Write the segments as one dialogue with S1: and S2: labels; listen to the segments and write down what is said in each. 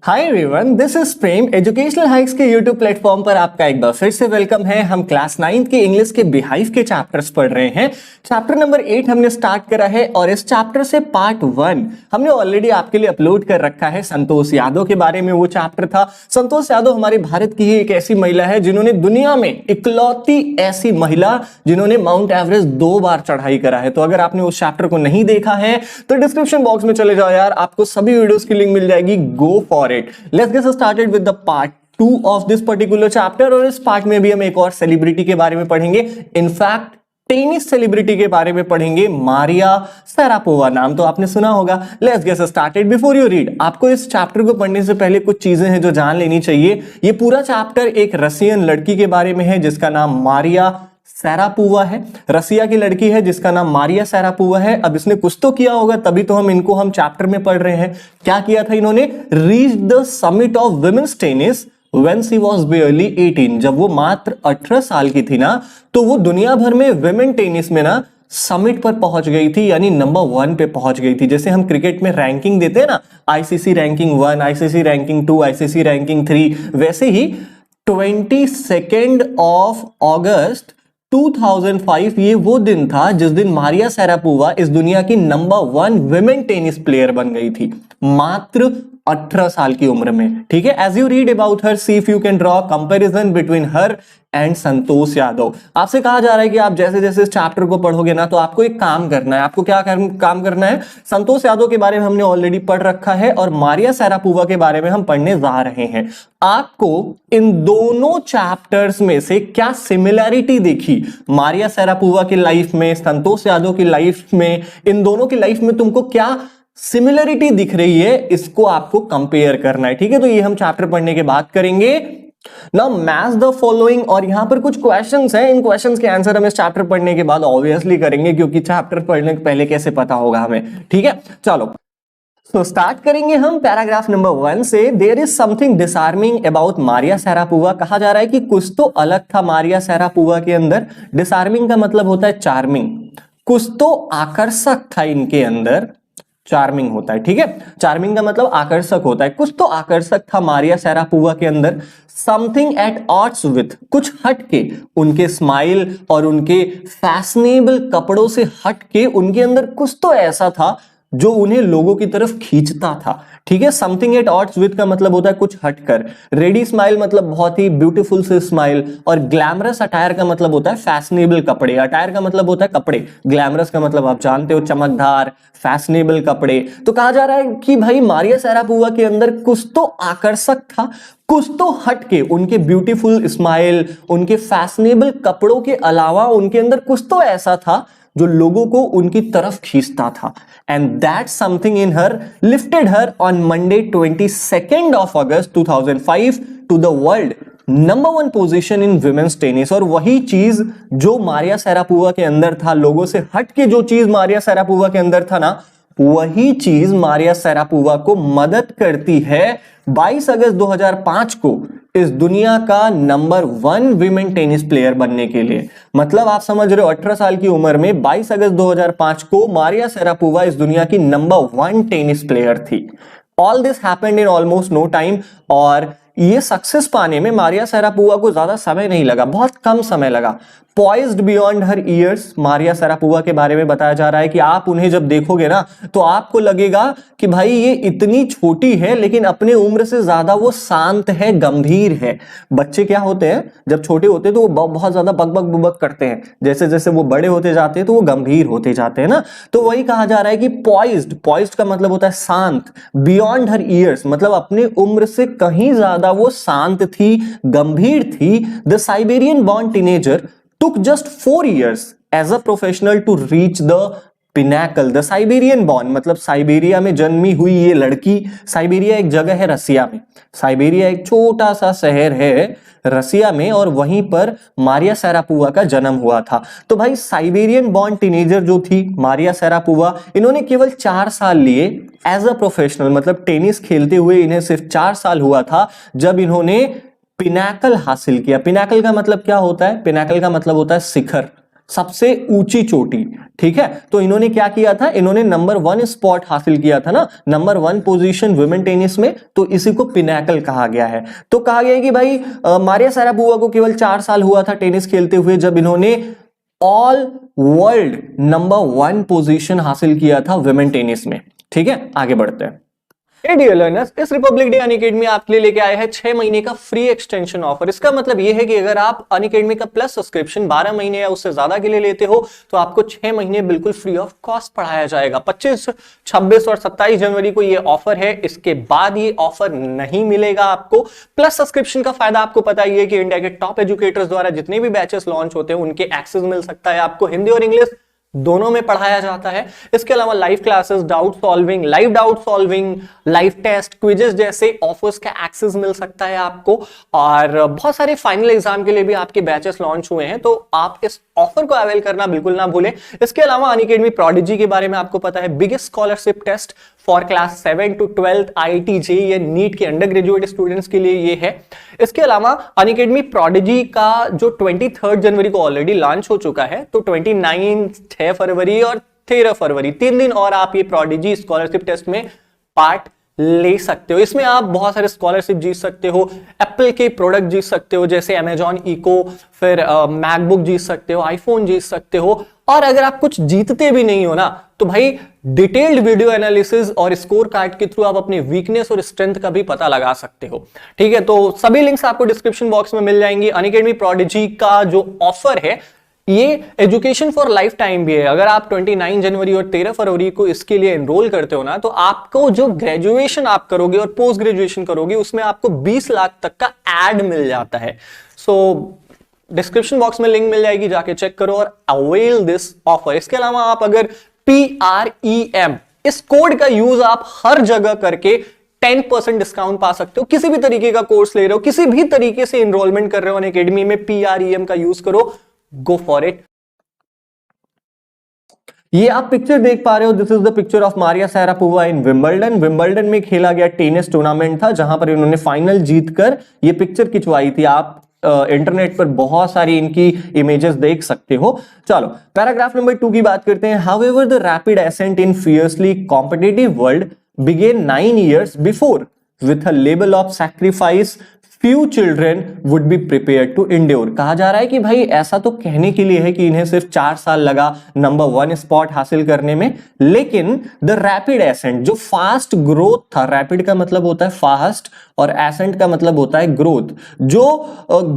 S1: Hi everyone, this is Prem. Educational hikes के YouTube platform पर आपका एक बार फिर से वेलकम है। हम क्लास 9th के इंग्लिश के बिहाइव के चैप्टर्स पढ़ रहे हैं। चैप्टर नंबर 8 हमने स्टार्ट करा है और इस चैप्टर से पार्ट 1 हमने ऑलरेडी आपके लिए अपलोड कर रखा है। संतोष यादव के बारे में वो चैप्टर था। संतोष यादव हमारे भारत की ही एक ऐसी महिला है जिन्होंने दुनिया में इकलौती ऐसी महिला जिन्होंने माउंट एवरेस्ट 2 बार चढ़ाई करा है। तो अगर आपने उस चैप्टर को नहीं देखा है तो डिस्क्रिप्शन बॉक्स में चले जाओ यार, आपको सभी वीडियोस की लिंक मिल जाएगी। Go for it. Let's get started with the part 2 of this particular chapter। और इस पार्ट में भी हम एक और सेलिब्रिटी के बारे में पढ़ेंगे। इनफैक्ट टेनिस सेलिब्रिटी के बारे में पढ़ेंगे, मारिया शारापोवा। नाम तो आपने सुना होगा। Let's get started। Before you read, आपको इस चैप्टर को पढ़ने से पहले कुछ चीजें हैं जो जान लेनी चाहिए। ये पूरा चैप्टर एक रशियन लड़की के बारे में है जिसका नाम मारिया शारापोवा है। रसिया की लड़की है जिसका नाम मारिया शारापोवा है। अब इसने कुछ तो किया होगा तभी तो हम चैप्टर में पढ़ रहे हैं। क्या किया था इन्होंने? Reach the summit of women's tennis when she was barely 18। जब वो मात्र 18 साल की थी ना, तो वो दुनिया भर में वुमेन टेनिस में ना समिट पर पहुंच गई थी, यानी नंबर 1 पे पहुंच गई थी। जैसे हम क्रिकेट में रैंकिंग देते हैं ना, ICC ranking 1, ICC ranking 2, ICC ranking 3, वैसे ही 22 ऑफ अगस्त 2005 ये वो दिन था जिस दिन मारिया शारापोवा इस दुनिया की नंबर 1 विमेन टेनिस प्लेयर बन गई थी, मात्र 18 साल की उम्र में। ठीक है। As you read about her, see if you can draw comparison between her and Santosh Yadav. आपसे कहा जा रहा है कि आप जैसे जैसे इस चैप्टर को पढ़ोगे ना, तो आपको एक काम करना है। आपको क्या काम करना है? संतोष यादव के बारे में हमने ऑलरेडी पढ़ रखा है और मारिया शारापोवा के बारे में हम पढ़ने जा रहे हैं। आपको इन दोनों चैप्टर्स में से क्या सिमिलैरिटी दिखी मारिया शारापोवा की लाइफ में, संतोष यादव की लाइफ में, इन दोनों की लाइफ में तुमको क्या सिमिलरिटी दिख रही है, इसको आपको कंपेयर करना है। ठीक है। तो ये हम चैप्टर पढ़ने के बाद करेंगे। नाउ मैच द फॉलोइंग, और यहां पर कुछ क्वेश्चंस हैं। इन क्वेश्चंस के आंसर हम इस चैप्टर पढ़ने के बाद ऑब्वियसली करेंगे, क्योंकि चैप्टर पढ़ने के पहले कैसे पता होगा हमें। ठीक है, चलो तो स्टार्ट करेंगे हम पैराग्राफ नंबर 1 से। There is something disarming about Maria Sharapova. कहा जा रहा है कि कुछ तो अलग था मारिया शारापोवा के अंदर। डिसआर्मिंग का मतलब होता है चार्मिंग। कुछ तो आकर्षक था इनके अंदर, चार्मिंग होता है। ठीक है, चार्मिंग का मतलब आकर्षक होता है। कुछ तो आकर्षक था मारिया शारापोवा के अंदर। समथिंग एट ऑड्स विथ, कुछ हटके, उनके स्माइल और उनके फैशनेबल कपड़ों से हटके उनके अंदर कुछ तो ऐसा था जो उन्हें लोगों की तरफ खींचता था। ठीक है। समथिंग एट ऑड्स विथ का मतलब होता है कुछ हटकर। रेडी स्माइल मतलब बहुत ही ब्यूटीफुल से स्माइल, और ग्लैमरस अटायर का मतलब होता है फैशनेबल कपड़े। अटायर का मतलब होता है कपड़े, ग्लैमरस का मतलब आप जानते हो चमकदार, फैशनेबल कपड़े। तो कहा जा रहा है कि भाई मारिया शारापोवा के अंदर कुछ तो आकर्षक था, कुछ तो हटके, उनके ब्यूटीफुल स्माइल, उनके फैशनेबल कपड़ों के अलावा उनके अंदर कुछ तो ऐसा था जो लोगों को उनकी तरफ खींचता था। And that something in her lifted her on Monday 22 of August 2005 to the world number 1 position in women's tennis. और वही चीज जो मारिया शारापोवा के अंदर था, लोगों से हटके जो चीज मारिया शारापोवा के अंदर था ना, वही चीज मारिया शारापोवा को मदद करती है 22 अगस्त 2005 को इस दुनिया का नंबर 1 विमेन टेनिस प्लेयर बनने के लिए। मतलब आप समझ रहे हो, 18 साल की उम्र में 22 अगस्त 2005 को मारिया शारापोवा इस दुनिया की नंबर 1 टेनिस प्लेयर थी। All this happened in almost no time. और ये सक्सेस पाने में मारिया शारापोवा को ज्यादा समय नहीं लगा, बहुत कम समय लगा। Poised beyond her years, Maria Sharapova के बारे में बताया जा रहा है कि आप उन्हें जब देखोगे ना, तो आपको लगेगा कि भाई ये इतनी छोटी है लेकिन अपने उम्र से ज्यादा वो शांत है, गंभीर है। बच्चे क्या होते हैं, जब छोटे होते हैं तो वो बहुत ज्यादा बकबक बुबक करते हैं, जैसे जैसे वो बड़े होते जाते हैं तो वो गंभीर होते जाते हैं ना। तो वही कहा जा रहा है कि पॉइज्ड का मतलब होता है शांत, बियॉन्ड हर ईयर्स मतलब अपने उम्र से कहीं ज्यादा वो शांत थी, गंभीर थी। The Siberian born teenager took just 4 years as a professional to reach the Pinnacle. The Siberian born मतलब साइबेरिया में जन्मी हुई ये लड़की। साइबेरिया एक जगह है रसिया में, साइबेरिया एक छोटा सा शहर है रसिया में, और वहीं पर मारिया शारापोवा का जन्म हुआ था। तो भाई साइबेरियन बॉर्न टीनेजर जो थी मारिया शारापोवा, इन्होंने केवल 4 साल लिए एज अ प्रोफेशनल, मतलब टेनिस खेलते हुए इन्हें सिर्फ 4 साल हुआ था जब इन्होंने पिनाकल हासिल किया। पिनाकल का मतलब क्या होता है? पिनाकल का मतलब होता है शिखर, सबसे ऊंची चोटी, ठीक है। तो इन्होंने क्या किया था, इन्होंने नंबर 1 स्पॉट हासिल किया था ना, नंबर 1 पोजीशन वुमेन टेनिस में, तो इसी को पिनैकल कहा गया है। तो कहा गया है कि भाई मारिया शारापोवा को केवल 4 साल हुआ था टेनिस खेलते हुए जब इन्होंने ऑल वर्ल्ड नंबर 1 पोजीशन हासिल किया था वुमेन टेनिस में, ठीक है। आगे बढ़ते हैं। डियर लर्नर्स, इस रिपब्लिक डे अनअकैडमी आपके लिए लेके आया है 6 महीने का फ्री एक्सटेंशन ऑफर। इसका मतलब यह है कि अगर आप अनअकैडमी का प्लस सब्सक्रिप्शन 12 महीने या उससे ज्यादा के लिए लेते हो तो आपको 6 महीने बिल्कुल फ्री ऑफ कॉस्ट पढ़ाया जाएगा। 25, 26 और 27 जनवरी को यह ऑफर है, इसके बाद ये ऑफर नहीं मिलेगा आपको। प्लस सब्सक्रिप्शन का फायदा आपको पता ही है कि इंडिया के टॉप एजुकेटर्स द्वारा जितने भी बैचेस लॉन्च होते हैं उनके एक्सेस मिल सकता है आपको, हिंदी और इंग्लिश दोनों में पढ़ाया जाता है। इसके अलावा live classes, doubt solving, live doubt solving, live test, quizzes जैसे ऑफर्स का एक्सेस मिल सकता है आपको। और बहुत सारे फाइनल एग्जाम के लिए भी आपके बैचेस लॉन्च हुए हैं, तो आप इस ऑफर को अवेल करना बिल्कुल ना भूलें। इसके अलावा अनअकैडमी प्रोडिजी के बारे में आपको पता है, biggest scholarship test for class 7 to 12 IIT JEE या नीट के अंडर ग्रेजुएट स्टूडेंट्स के लिए ये है। इसके अलावा अनअकैडमी प्रोडिजी का जो 23 जनवरी को ऑलरेडी लॉन्च हो चुका है, तो 29, 6 फरवरी और 13 फरवरी 3 दिन और आप ये प्रोडिजी स्कॉलरशिप टेस्ट में पार्ट ले सकते हो। इसमें आप बहुत सारे स्कॉलरशिप जीत सकते हो, एप्पल के प्रोडक्ट जीत सकते हो जैसे अमेजॉन इको, फिर मैकबुक जीत सकते हो, आईफोन जीत सकते हो। और अगर आप कुछ जीतते भी नहीं हो ना, तो भाई डिटेल्ड वीडियो एनालिसिस और स्कोर कार्ड के थ्रू आप अपने वीकनेस और स्ट्रेंथ का भी पता लगा सकते हो, ठीक है। तो सभी लिंक्स आपको डिस्क्रिप्शन बॉक्स में मिल जाएंगी। अनअकैडमी प्रोडिजी का जो ऑफर है ये एजुकेशन फॉर लाइफ टाइम भी है। अगर आप 29 जनवरी और 13 फरवरी को इसके लिए एनरोल करते हो ना, तो आपको जो ग्रेजुएशन आप करोगे और पोस्ट ग्रेजुएशन करोगे उसमें आपको 20 लाख तक का ऐड मिल जाता है। सो डिस्क्रिप्शन बॉक्स में लिंक मिल जाएगी, जाके चेक करो और अवेल दिस ऑफर। इसके अलावा आप अगर PREM इस कोड का यूज आप हर जगह करके 10% डिस्काउंट पा सकते हो। किसी भी तरीके का कोर्स ले रहे हो, किसी भी तरीके से एनरोलमेंट कर रहे हो अनअकैडमी में, PREM का यूज करो, गो फॉर इट। ये आप पिक्चर देख पा रहे हो, this is the picture of Maria Sharapova in Wimbledon. Wimbledon में खेला गया टेनिस टूर्नामेंट था जहां पर इन्होंने फाइनल जीतकर ये पिक्चर खिंचवाई थी। आप इंटरनेट पर बहुत सारी इनकी इमेजेस देख सकते हो। चलो पैराग्राफ नंबर 2 की बात करते हैं। However the rapid ascent in fiercely competitive world began 9 years before with a level of sacrifice few children would be prepared to endure। कहा जा रहा है कि भाई ऐसा तो कहने के लिए है कि इन्हें सिर्फ 4 साल लगा नंबर 1 स्पॉट हासिल करने में, लेकिन द रैपिड एसेंट, जो फास्ट ग्रोथ था, रैपिड का मतलब होता है फास्ट और एसेंट का मतलब होता है ग्रोथ, जो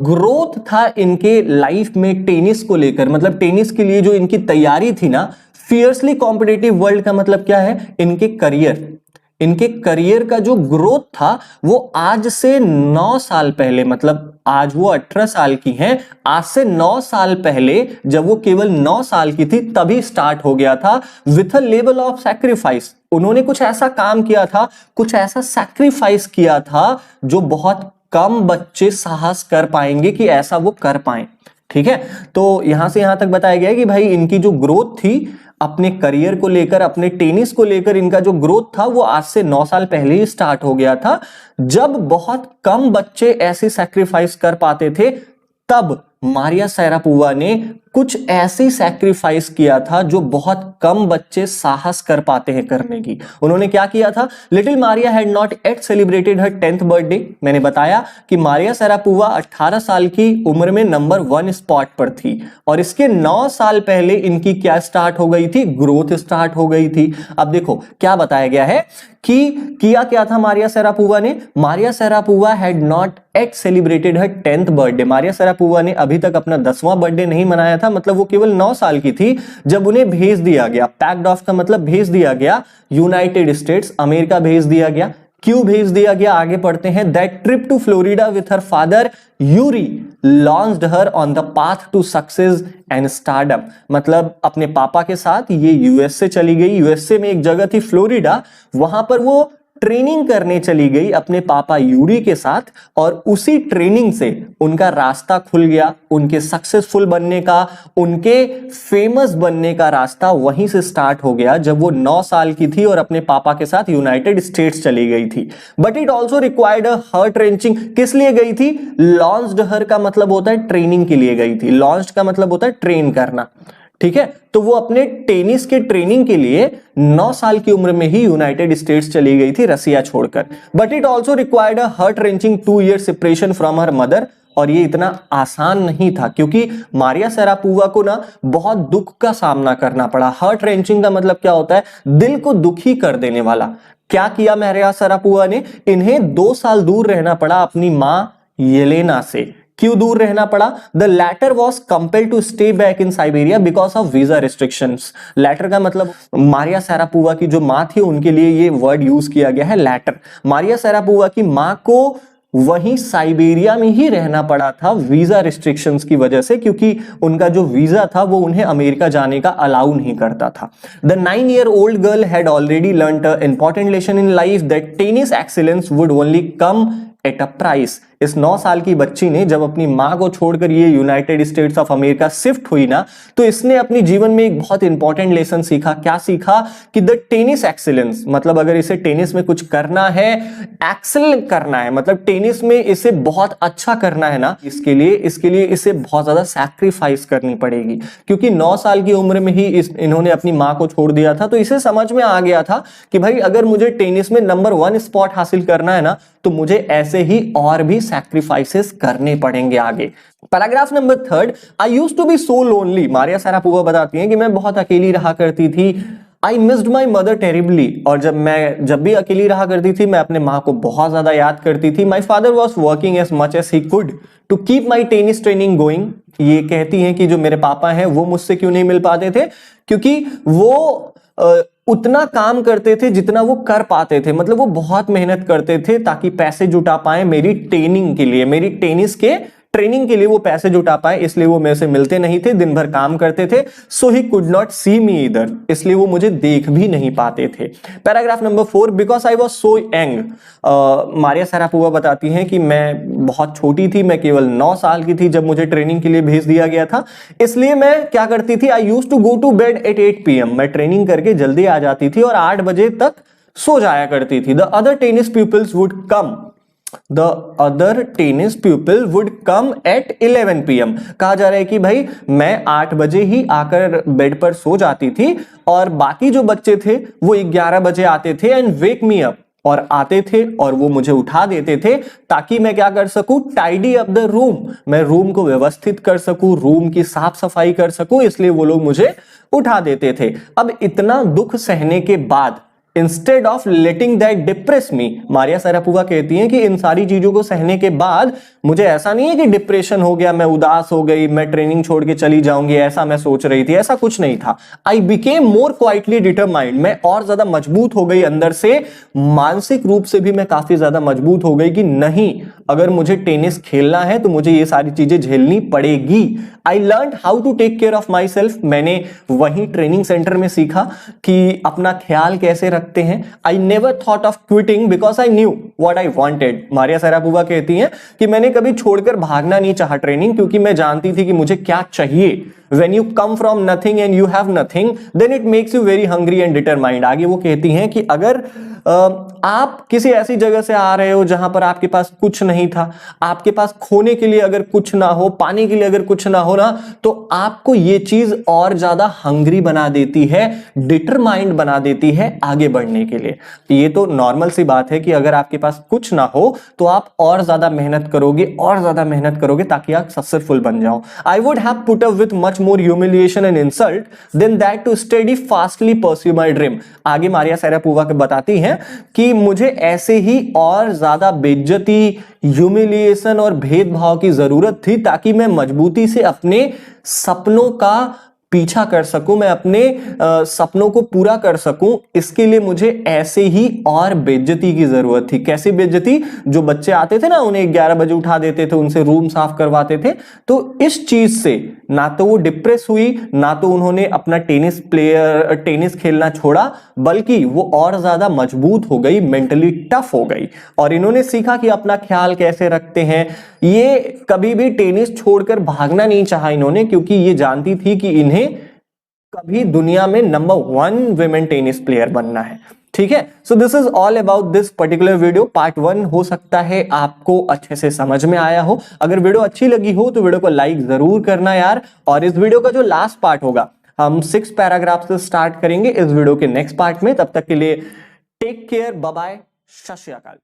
S1: ग्रोथ था इनके लाइफ में टेनिस को लेकर, मतलब टेनिस के लिए जो इनकी तैयारी थी ना, फियर्सली कॉम्पिटिटिव वर्ल्ड का मतलब क्या है, इनके करियर, इनके करियर का जो ग्रोथ था वो आज से 9 साल पहले, मतलब आज वो 18 साल की हैं, आज से 9 साल पहले जब वो केवल 9 साल की थी तभी स्टार्ट हो गया था। With a level of sacrifice, उन्होंने कुछ ऐसा काम किया था, कुछ ऐसा सैक्रिफाइस किया था जो बहुत कम बच्चे साहस कर पाएंगे कि ऐसा वो कर पाए, ठीक है। तो यहां से यहां तक बताया गया है कि भाई इनकी जो ग्रोथ थी अपने करियर को लेकर, अपने टेनिस को लेकर, इनका जो ग्रोथ था वो आज से 9 साल पहले ही स्टार्ट हो गया था, जब बहुत कम बच्चे ऐसे सैक्रिफाइस कर पाते थे। तब मारिया शारापोवा ने कुछ ऐसी सैक्रिफाइस किया था जो बहुत कम बच्चे साहस कर पाते हैं करने की। उन्होंने क्या किया था? Little Maria had not at celebrated her 10th birthday. मैंने बताया कि मारिया शारापोवा 18 साल की उम्र में नंबर 1 स्पॉट पर थी और इसके 9 साल पहले इनकी क्या स्टार्ट हो गई थी? ग्रोथ स्टार्ट हो गई थी। अब देखो क्या बताया गया है कि किया क्या था मारिया शारापोवा ने। Maria Sharapova had not at celebrated her 10th birthday. Maria Sharapova ने अभी तक अपना 10वां बर्थडे नहीं मनाया था, मतलब वो केवल 9 साल की थी जब उन्हें भेज दिया गया, पैक्ड ऑफ का मतलब भेज दिया गया, यूनाइटेड स्टेट्स अमेरिका भेज दिया गया। क्यों भेज दिया गया? आगे पढ़ते हैं। That trip to Florida with her father Yuri launched her on the path to success and stardom. मतलब अपने पापा के साथ ये यूएस से चली गई। यूएसए में एक जगह थी फ्लोरिडा, वहां पर वो ट्रेनिंग करने चली गई अपने पापा यूरी के साथ, और उसी ट्रेनिंग से उनका रास्ता खुल गया, उनके सक्सेसफुल बनने का, उनके फेमस बनने का रास्ता वहीं से स्टार्ट हो गया जब वो 9 साल की थी और अपने पापा के साथ यूनाइटेड स्टेट्स चली गई थी। But it also required a heart wrenching. किस लिए गई थी? लॉन्च्ड हर का मतलब होता है ट्रेनिंग के लिए गई थी, लॉन्च्ड का मतलब होता है ट्रेन करना, ठीक है। तो वो अपने टेनिस के ट्रेनिंग के लिए 9 साल की उम्र में ही यूनाइटेड स्टेट्स चली गई थी रसिया छोड़कर। But it also required a heart wrenching 2 year separation from her mother. और ये इतना आसान नहीं था क्योंकि मारिया शरापोवा को ना बहुत दुख का सामना करना पड़ा। हार्ट रेंचिंग का मतलब क्या होता है? दिल को दुखी कर देने वाला। क्या किया मारिया शरापोवा ने? इन्हें 2 साल दूर रहना पड़ा अपनी मां येलेना से। क्यों दूर रहना पड़ा? The latter was compelled to stay back in Siberia because of visa restrictions. Latter का मतलब मारिया शरापोवा की जो मां थी उनके लिए ये वर्ड यूज किया गया है, लैटर। मारिया शरापोवा की मां को वहीं साइबेरिया में ही रहना पड़ा था वीजा रिस्ट्रिक्शंस की वजह से, क्योंकि उनका जो वीजा था वो उन्हें अमेरिका जाने का अलाउ नहीं करता था। The 9-year-old girl had already learned a important lesson in life that tennis excellence would only come at a price. इस 9 साल की बच्ची ने जब अपनी मां को छोड़कर ये United states of America shift हुई ना, तो इसने अपनी जीवन में एक बहुत इंपॉर्टेंट लेसन सीखा। क्या सीखा? कि द टेनिस एक्सीलेंस, मतलब अगर इसे टेनिस में कुछ करना है, एक्सेल करना है, मतलब टेनिस में इसे बहुत अच्छा करना है ना, इसके लिए इसे बहुत ज्यादा सैक्रिफाइस करनी पड़ेगी। क्योंकि 9 साल की उम्र में ही इन्होंने अपनी मां को छोड़ दिया था, तो इसे समझ में आ गया था कि भाई अगर मुझे टेनिस में नंबर 1 स्पॉट हासिल करना है ना, तो मुझे ऐसे ही और भी सैक्रिफाइसेस करने पड़ेंगे आगे। Paragraph number 3, I used to be so lonely. Maria Sharapova बताती हैं कि मैं बहुत अकेली रहा करती थी। I missed my mother terribly. और जब भी अकेली रहा करती थी मैं अपने माँ को बहुत ज्यादा याद करती थी। My father was working as much as he could to keep my tennis training going. ये कहती हैं कि जो मेरे पापा हैं वो मुझसे क्यों नहीं मिल पाते थे, क्योंकि वो उतना काम करते थे जितना वो कर पाते थे। मतलब वो बहुत मेहनत करते थे ताकि पैसे जुटा पाए मेरी ट्रेनिंग के लिए, मेरी टेनिस के ट्रेनिंग के लिए वो पैसे जुटा पाए, इसलिए वो मेरे से मिलते नहीं थे, दिन भर काम करते थे। So he could not see me either, इसलिए वो मुझे देख भी नहीं पाते थे। Paragraph number 4, because I was so young. Maria Sharapova बताती हैं कि मैं बहुत छोटी थी, मैं केवल 9 साल की थी जब मुझे ट्रेनिंग के लिए भेज दिया गया था। इसलिए मैं क्या करती थी? I used to go to bed at 8 PM। मैं ट्रेनिंग करके जल्दी आ जाती थी और 8 बजे तक सो जाया करती थी। The other tennis peoples would come at 11 PM। कहा जा रहा है कि भाई मैं 8 बजे ही आकर बेड पर सो जाती थी और बाकी जो बच्चे थे वो 11 बजे आते थे एंड वेक मी अप, और आते थे और वो मुझे उठा देते थे ताकि मैं क्या कर सकूं? Tidy up the room. मैं रूम को व्यवस्थित कर सकूं, रूम की साफ सफाई कर सकूं, इसलिए वो लोग मुझे उठा देते थे। अब इतना दुख सहने के बाद instead of letting that depress me, Maria Sharapova कहती हैं कि इन सारी चीजों को सहने के बाद मुझे ऐसा नहीं है कि डिप्रेशन हो गया, मैं उदास हो गई, मैं ट्रेनिंग छोड़ के चली जाऊंगी, ऐसा मैं सोच रही थी, ऐसा कुछ नहीं था। I became more quietly determined, मैं और ज्यादा मजबूत हो गई अंदर से, मानसिक रूप से भी मैं काफी ज्यादा मजबूत हो गई कि नहीं, अगर मुझे टेनिस खेलना है तो मुझे ये सारी चीजें झेलनी पड़ेगी। I learn how to take care of myself, मैंने वहीं ट्रेनिंग सेंटर में सीखा कि अपना ख्याल कैसे रखते हैं। I never thought of quitting because I knew what I wanted. Maria Sharapova कहती हैं कि मैंने कभी छोड़कर भागना नहीं चाहा ट्रेनिंग, क्योंकि मैं जानती थी कि मुझे क्या चाहिए। When you come from nothing and you have nothing, then it makes you very hungry and determined। आगे वो कहती हैं कि अगर आप किसी ऐसी जगह से आ रहे हो जहां पर आपके पास कुछ नहीं था, आपके पास खोने के लिए अगर कुछ ना हो, पाने के लिए अगर कुछ ना हो ना, तो आपको ये चीज और ज्यादा हंग्री बना देती है, डिटरमाइंड बना देती है आगे बढ़ने के लिए। ये तो नॉर्मल सी बात है कि अगर आपके पास कुछ ना हो तो आप और ज्यादा मेहनत करोगे, और ज्यादा मेहनत करोगे ताकि आप सक्सेसफुल बन जाओ। I would have put up with much more humiliation and insult than that to steady fastly pursue my dream। आगे मारिया शरापोवा के बताती हैं कि मुझे ऐसे ही और ज्यादा बेइज्जती, ह्यूमिलिएशन और भेदभाव की जरूरत थी ताकि मैं मजबूती से अपने सपनों का पीछा कर सकूं, मैं अपने सपनों को पूरा कर सकूं, इसके लिए मुझे ऐसे ही और बेइज्जती की जरूरत थी। कैसी बेइज्जती? जो बच्चे आते थे ना, उन्हें 11 बजे उठा देते थे, उनसे रूम साफ करवाते थे। तो इस चीज से ना तो वो डिप्रेस हुई, ना तो उन्होंने अपना टेनिस खेलना छोड़ा, बल्कि वो और ज्यादा मजबूत हो गई, मेंटली टफ हो गई, और इन्होंने सीखा कि अपना ख्याल कैसे रखते हैं। ये कभी भी टेनिस छोड़कर भागना नहीं चाहा इन्होंने, क्योंकि ये जानती थी कि इन्हें कभी दुनिया में नंबर 1 विमेन टेनिस प्लेयर बनना है। ठीक है, so this is all about this particular video. Part 1 हो सकता है आपको अच्छे से समझ में आया हो। अगर वीडियो अच्छी लगी हो तो वीडियो को लाइक जरूर करना यार। और इस वीडियो का जो लास्ट पार्ट होगा, हम 6 पैराग्राफ से स्टार्ट करेंगे इस वीडियो के नेक्स्ट पार्ट में। तब तक के लिए टेक केयर, बाय बाय, सत श्री अकाल।